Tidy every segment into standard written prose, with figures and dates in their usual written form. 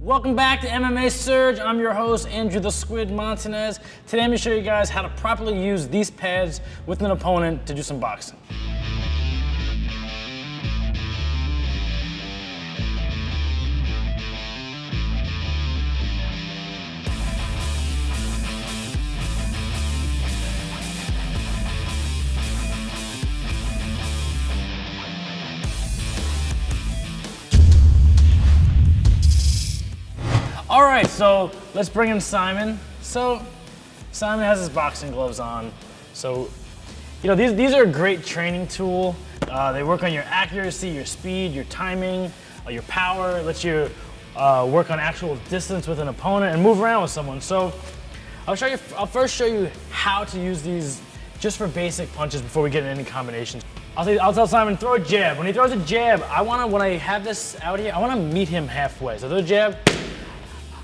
Welcome back to MMA Surge. I'm your host, Andrew the Squid Montanez. Today I'm going to show you guys how to properly use these pads with an opponent to do some boxing. All right, so let's bring in Simon. So Simon has his boxing gloves on. So, these are a great training tool. They work on your accuracy, your speed, your timing, your power. Lets you work on actual distance with an opponent and move around with someone. So I'll first show you how to use these just for basic punches before we get into any combinations. I'll tell Simon, throw a jab. When he throws a jab, when I have this out here, I want to meet him halfway. So throw a jab.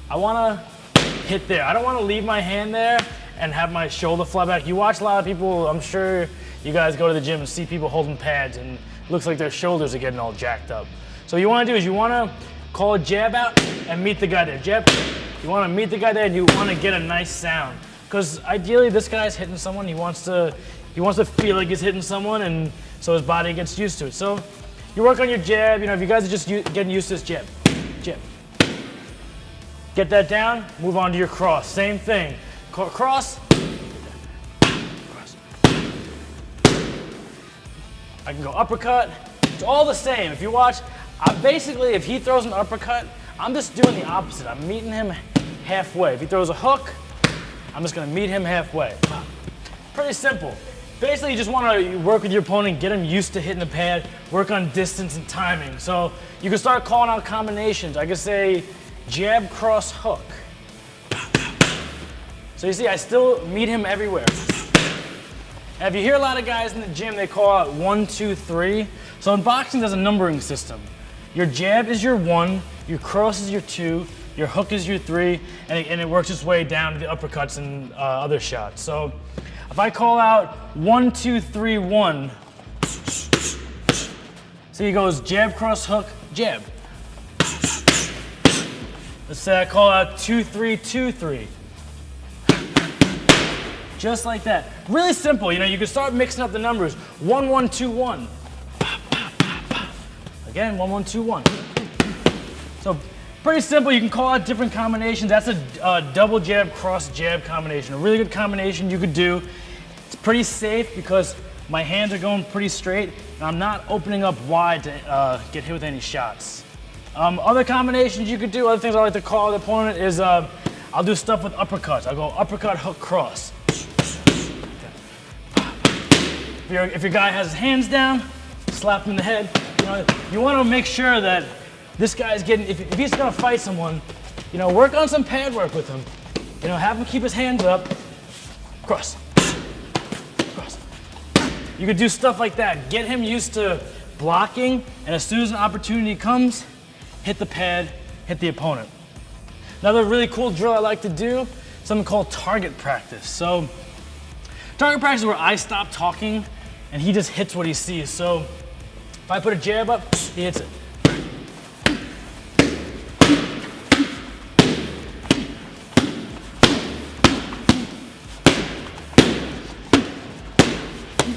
I want to hit there. I don't want to leave my hand there and have my shoulder fly back. You watch a lot of people, I'm sure you guys go to the gym and see people holding pads and it looks like their shoulders are getting all jacked up. So what you want to do is you want to call a jab out and meet the guy there. Jab, you want to meet the guy there and you want to get a nice sound. Because ideally this guy's hitting someone, he wants to feel like he's hitting someone and so his body gets used to it. So you work on your jab, if you guys are just getting used to this jab, jab. Get that down, move on to your cross. Same thing. Cross. Cross. I can go uppercut. It's all the same. If you watch, basically, if he throws an uppercut, I'm just doing the opposite. I'm meeting him halfway. If he throws a hook, I'm just going to meet him halfway. Pretty simple. Basically, you just want to work with your opponent, get him used to hitting the pad, work on distance and timing. So you can start calling out combinations. I could say, jab, cross, hook. So you see, I still meet him everywhere. And if you hear a lot of guys in the gym, they call out 1, 2, 3. So in boxing, there's a numbering system. Your jab is your 1, your cross is your 2, your hook is your 3, and it works its way down to the uppercuts and other shots. So if I call out 1, 2, 3, 1, so he goes jab, cross, hook, jab. Let's say I call out 2, 3, 2, 3. Just like that. Really simple, you can start mixing up the numbers. 1, 1, 2, 1. Again, 1, 1, 2, 1. So pretty simple, you can call out different combinations. That's a double jab, cross jab combination. A really good combination you could do. It's pretty safe because my hands are going pretty straight and I'm not opening up wide to get hit with any shots. Other combinations you could do, other things I like to call the opponent is I'll do stuff with uppercuts. I'll go uppercut, hook, cross. If your guy has his hands down, slap him in the head. You want to make sure that this guy's getting, if he's going to fight someone, work on some pad work with him. Have him keep his hands up. Cross. Cross. You could do stuff like that. Get him used to blocking, and as soon as an opportunity comes, hit the pad, hit the opponent. Another really cool drill I like to do, something called target practice. So target practice is where I stop talking and he just hits what he sees. So if I put a jab up, he hits it.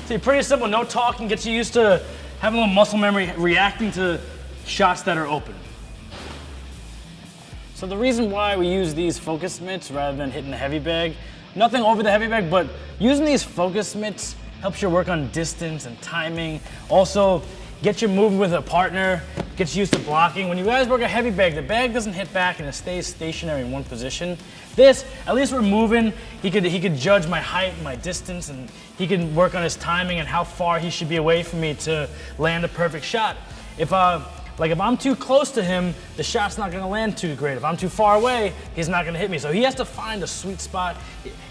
See, pretty simple, no talking, gets you used to having a little muscle memory, reacting to shots that are open. So the reason why we use these focus mitts rather than hitting the heavy bag, nothing over the heavy bag, but using these focus mitts helps you work on distance and timing. Also, get you moving with a partner, gets you used to blocking. When you guys work a heavy bag, the bag doesn't hit back and it stays stationary in one position. This, at least we're moving, he could judge my height and my distance, and he can work on his timing and how far he should be away from me to land a perfect shot. If I'm too close to him, the shot's not gonna land too great. If I'm too far away, he's not gonna hit me. So he has to find a sweet spot.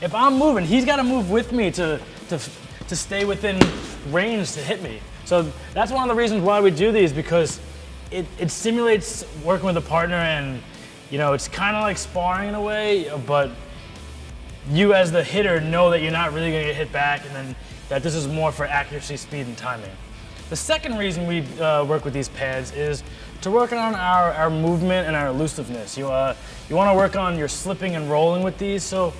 If I'm moving, he's gotta move with me to stay within range to hit me. So that's one of the reasons why we do these, because it simulates working with a partner, and it's kind of like sparring in a way, but you as the hitter know that you're not really gonna get hit back, and then that this is more for accuracy, speed, and timing. The second reason we work with these pads is to work on our movement and our elusiveness. You want to work on your slipping and rolling with these. So,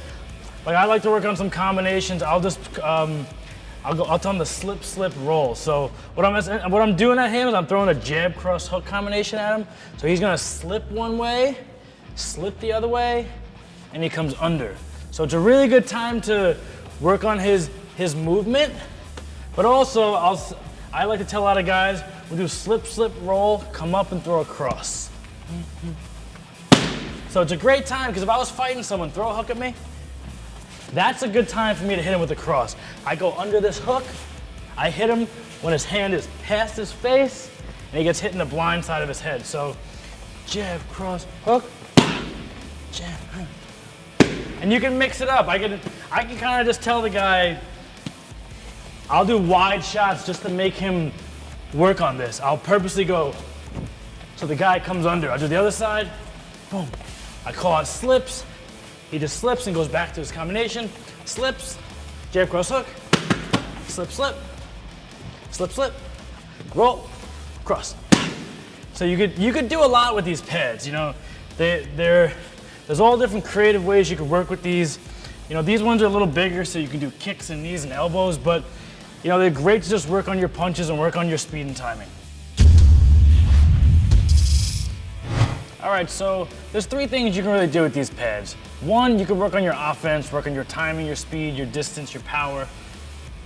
like I like to work on some combinations. I'll tell him to slip, slip, roll. So what I'm doing at him is I'm throwing a jab, cross, hook combination at him. So he's gonna slip one way, slip the other way, and he comes under. So it's a really good time to work on his movement. But also, I like to tell a lot of guys, we do slip, slip, roll, come up and throw a cross. So it's a great time, because if I was fighting someone, throw a hook at me, that's a good time for me to hit him with a cross. I go under this hook, I hit him when his hand is past his face, and he gets hit in the blind side of his head. So jab, cross, hook, jab. And you can mix it up. I can kind of just tell the guy, I'll do wide shots just to make him work on this. I'll purposely go, so the guy comes under. I'll do the other side, boom. I call out slips. He just slips and goes back to his combination. Slips, jab, cross, hook, slip, slip, slip, slip, roll, cross. So you could do a lot with these pads. You know, there's all different creative ways you can work with these. You know, these ones are a little bigger, so you can do kicks and knees and elbows, but you know, they're great to just work on your punches and work on your speed and timing. All right, so there's three things you can really do with these pads. One, you can work on your offense, work on your timing, your speed, your distance, your power.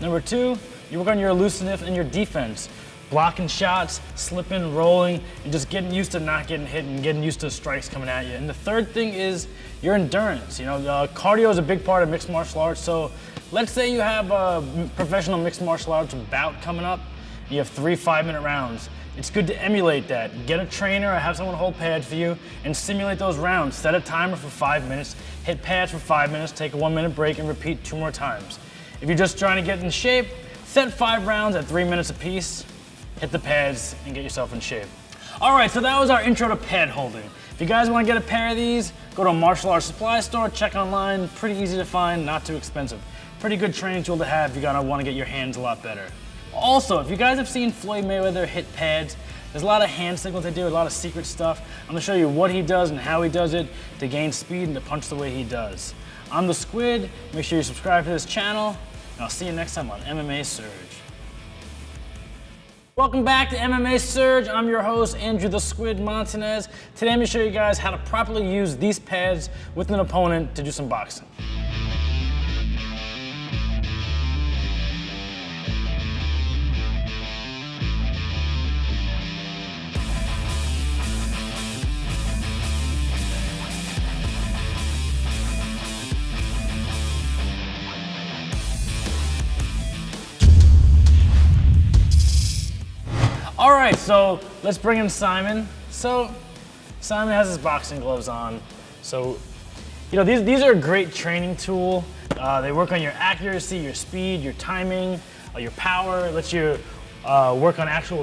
Number two, you work on your elusiveness and your defense. Blocking shots, slipping, rolling, and just getting used to not getting hit and getting used to strikes coming at you. And the third thing is your endurance. You know, cardio is a big part of mixed martial arts. So let's say you have a professional mixed martial arts bout coming up, and you have 3 5-minute rounds. It's good to emulate that. Get a trainer or have someone hold pads for you and simulate those rounds. Set a timer for 5 minutes, hit pads for 5 minutes, take a 1-minute break, and repeat 2 more times. If you're just trying to get in shape, set 5 rounds at 3 minutes apiece, hit the pads, and get yourself in shape. All right, so that was our intro to pad holding. If you guys want to get a pair of these, go to a martial arts supply store, check online, pretty easy to find, not too expensive. Pretty good training tool to have if you're gonna want to get your hands a lot better. Also, if you guys have seen Floyd Mayweather hit pads, there's a lot of hand signals they do, a lot of secret stuff. I'm gonna show you what he does and how he does it to gain speed and to punch the way he does. I'm the Squid, make sure you subscribe to this channel, and I'll see you next time on MMA Surge. Welcome back to MMA Surge. I'm your host, Andrew the Squid Montanez. Today I'm gonna show you guys how to properly use these pads with an opponent to do some boxing. All right, so let's bring in Simon. So Simon has his boxing gloves on. So, you know, these are a great training tool. They work on your accuracy, your speed, your timing, your power. Lets you work on actual